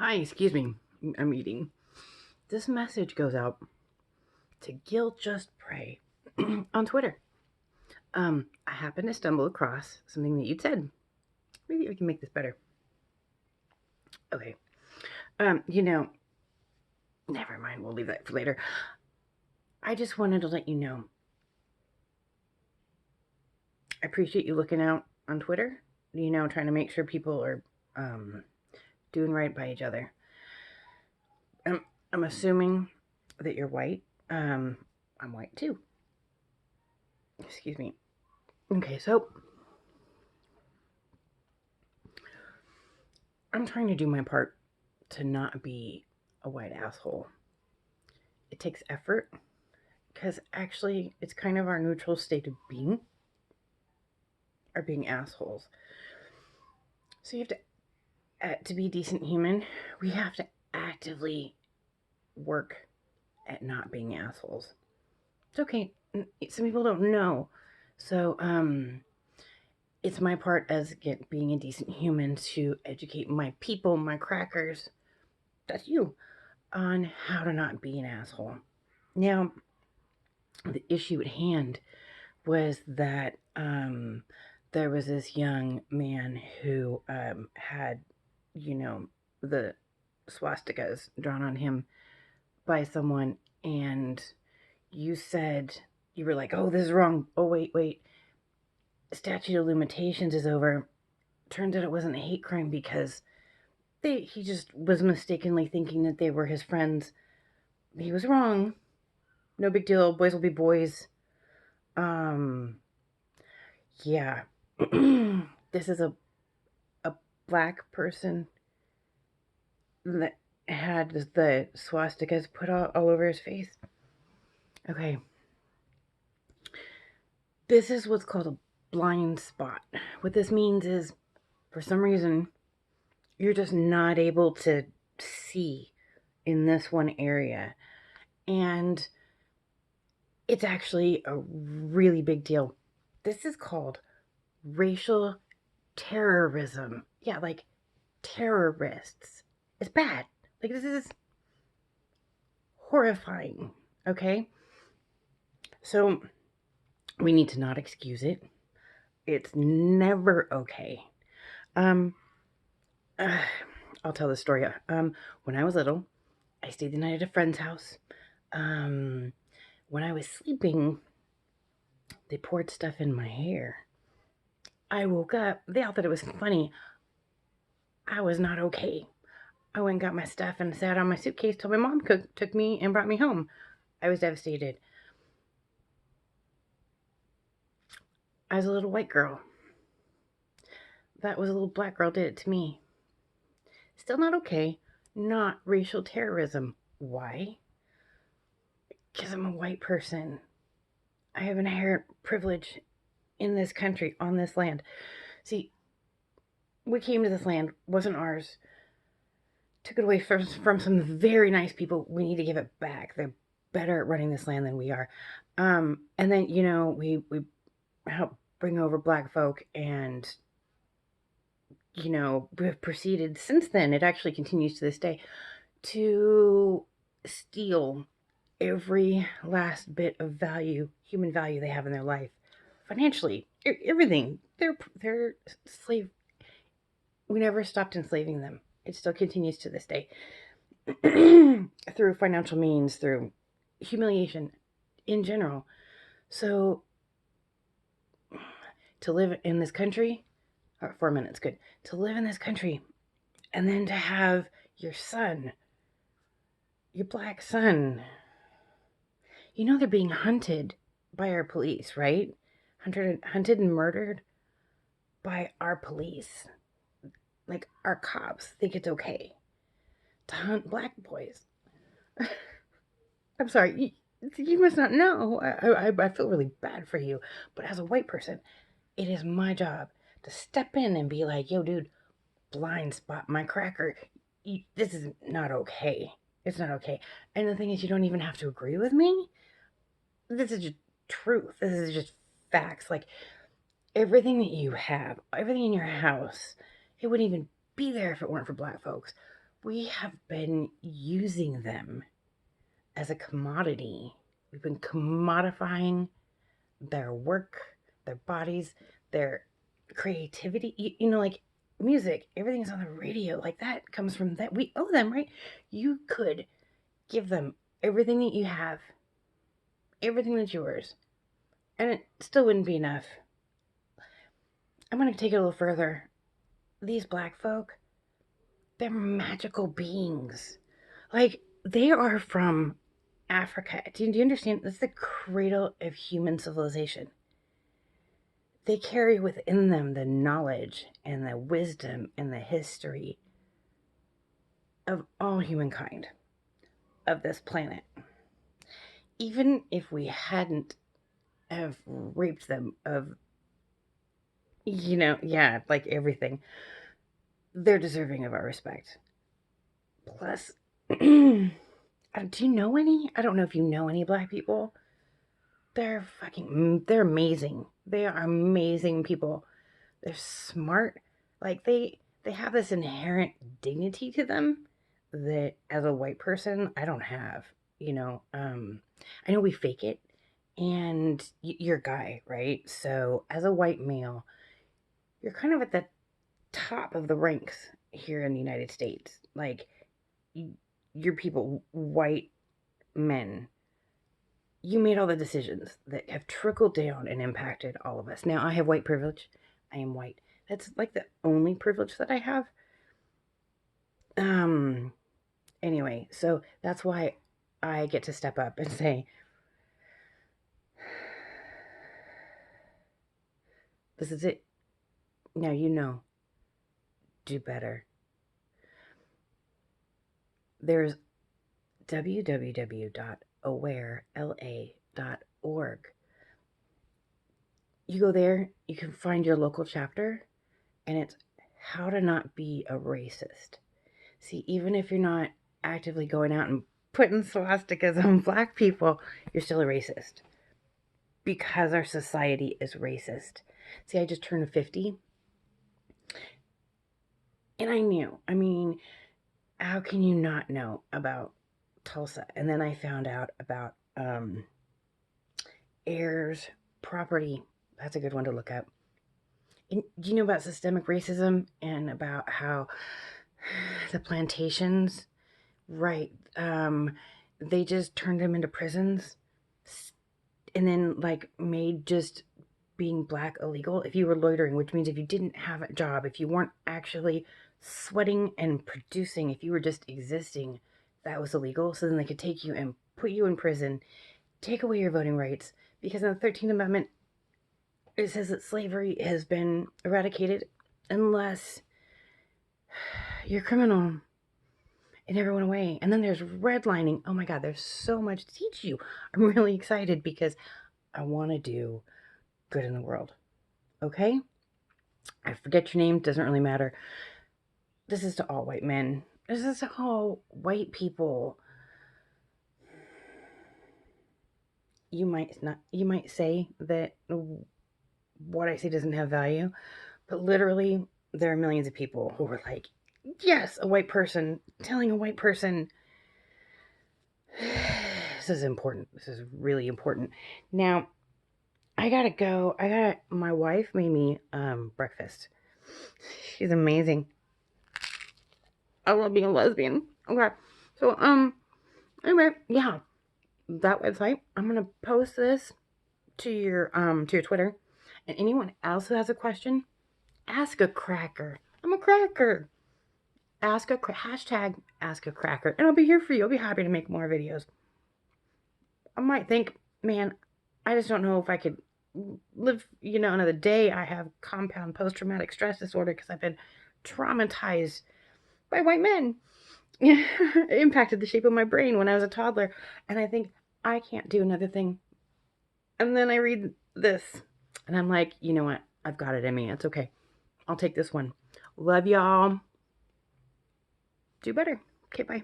Hi, excuse me. I'm eating. This message goes out to Gil Just Pray on Twitter. I happened to stumble across something that you'd said. Maybe we can make this better. Okay. Um, you know, Never mind. We'll leave that for later. I just wanted to let you know. I appreciate you looking out on Twitter. Trying to make sure people are doing right by each other. I'm assuming that you're white. I'm white too. Excuse me. Okay, so I'm trying to do my part to not be a white asshole. It takes effort because actually it's kind of our neutral state of being, are being assholes. So you have to be a decent human, we have to actively work at not being assholes. It's okay. Some people don't know. So, it's my part as being a decent human to educate my people, my crackers, that's you, on how to not be an asshole. Now, the issue at hand was that there was this young man who had, the swastikas drawn on him by someone, and you said, you were like, oh, this is wrong. Oh, wait. Statute of limitations is over. Turns out it wasn't a hate crime because he just was mistakenly thinking that they were his friends. He was wrong. No big deal. Boys will be boys. Um, yeah. This is a black person that had the swastikas put all over his face. Okay. This is what's called a blind spot. What this means is, for some reason, you're just not able to see in this one area. And it's actually a really big deal. This is called racial terrorism. Yeah, like terrorists. It's bad. Like, this is horrifying. Okay? So, we need to not excuse it. It's never okay. Um, uh, I'll tell the story. When I was little, I stayed the night at a friend's house. When I was sleeping, they poured stuff in my hair. I woke up. They all thought it was funny. I was not okay. I went and got my stuff and sat on my suitcase till my mom took me and brought me home. I was devastated. I was a little white girl. That was a little black girl did it to me. Still not okay. Not racial terrorism. Why? Because I'm a white person. I have inherent privilege in this country, on this land. See, we came to this land, wasn't ours. Took it away from some very nice people. We need to give it back. They're better at running this land than we are. And then, we help bring over black folk, and we've proceeded since then, it actually continues to this day, to steal every last bit of value, human value they have in their life, financially, everything. They're slave. We never stopped enslaving them. It still continues to this day. Through financial means, through humiliation in general. So, to live in this country, 4 minutes, good. To live in this country, and then to have your son, your black son, they're being hunted by our police, right? Hunted and murdered by our police. Like, our cops think it's okay to hunt black boys. I'm sorry, you must not know. I feel really bad for you. But as a white person, it is my job to step in and be like, yo, dude, blind spot my cracker. This is not okay. It's not okay. And the thing is, you don't even have to agree with me. This is just truth. This is just facts. Like, everything that you have, everything in your house, it wouldn't even be there if it weren't for black folks. we have been using them as a commodity. We've been commodifying their work, their bodies, their creativity. Like music, everything's on the radio. Like that comes from that. We owe them, right? You could give them everything that you have, everything that's yours, and it still wouldn't be enough. I'm going to take it a little further. These black folk, they're magical beings. Like, they are from Africa. Do you understand? That's the cradle of human civilization. They carry within them the knowledge and the wisdom and the history of all humankind, of this planet. Even if we hadn't have raped them of, like everything, they're deserving of our respect. Plus, do you know any? I don't know if you know any black people. They're amazing. They are amazing people. They're smart. Like they have this inherent dignity to them that as a white person I don't have. I know we fake it, and you're a guy, right? So as a white male, you're kind of at the top of the ranks here in the United States. Like, you're people, white men. You made all the decisions that have trickled down and impacted all of us. Now, I have white privilege. I am white. That's like the only privilege that I have. Anyway, so that's why I get to step up and say, this is it. Now do better. There's www.awarela.org. You go there, you can find your local chapter, and it's how to not be a racist. See, even if you're not actively going out and putting swastikas on black people, you're still a racist. Because our society is racist. See, I just turned 50. And I knew. I mean, how can you not know about Tulsa? And then I found out about heirs property. That's a good one to look up. And do you know about systemic racism and about how the plantations, right, they just turned them into prisons and then like made just being black illegal if you were loitering, which means if you didn't have a job, if you weren't actually sweating and producing, if you were just existing, that was illegal. So then they could take you and put you in prison, take away your voting rights, because in the 13th Amendment, it says that slavery has been eradicated unless you're a criminal. It never went away. And then there's redlining. Oh my God, there's so much to teach you. I'm really excited because I want to do good in the world. Okay? I forget your name, doesn't really matter. This is to all white men. This is to all white people. You might say that what I say doesn't have value, but literally there are millions of people who are like, yes, a white person telling a white person, this is important. This is really important. Now, I gotta go. My wife made me breakfast. She's amazing. I love being a lesbian. Okay. So, anyway, yeah. That website. I'm gonna post this to your Twitter. And anyone else who has a question, ask a cracker. I'm a cracker. Hashtag ask a cracker. And I'll be here for you. I'll be happy to make more videos. I might think, man, I just don't know if I could live, another day. I have compound post-traumatic stress disorder because I've been traumatized by white men. It impacted the shape of my brain when I was a toddler. And I think, I can't do another thing. And then I read this. And I'm like, you know what? I've got it in me. It's okay. I'll take this one. Love y'all. Do better. Okay, bye.